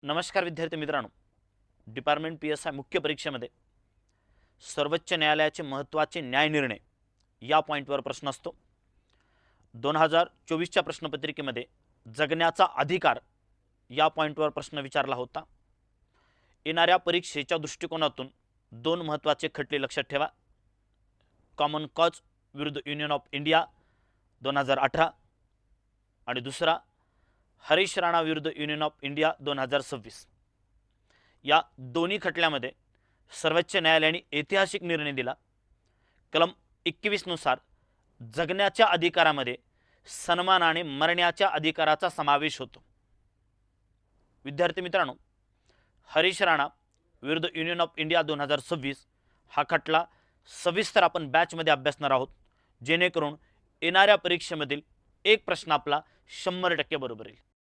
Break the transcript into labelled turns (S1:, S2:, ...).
S1: नमस्कार विद्यार्थी मित्रांनो, डिपार्टमेंट PSI मुख्य परीक्षेमध्ये सर्वोच्च न्यायालयाचे महत्त्वाचे न्याय निर्णय या पॉईंटवर प्रश्न असतो. 2024च्या प्रश्नपत्रिकेमध्ये जगण्याचा अधिकार या पॉईंटवर प्रश्न विचारला होता. येणाऱ्या परीक्षेच्या दृष्टिकोनातून दोन महत्त्वाचे खटले लक्षात ठेवा. कॉमन कॉज विरुद्ध युनियन ऑफ इंडिया 2018 आणि दुसरा हरीश राणा विरुद्ध युनियन ऑफ इंडिया 2026. या दोन्ही खटल्यामध्ये सर्वोच्च न्यायालयाने ऐतिहासिक निर्णय दिला. कलम 21 नुसार जगण्याच्या अधिकारामध्ये सन्मान आणि मरण्याच्या अधिकाराचा समावेश होतो. विद्यार्थी मित्रांनो, हरीश राणा विरुद्ध युनियन ऑफ इंडिया 2026 हा खटला सविस्तर आपण बॅचमध्ये अभ्यासणार आहोत, जेणेकरून येणाऱ्या परीक्षेमधील एक प्रश्न आपला 100% बरोबर येईल.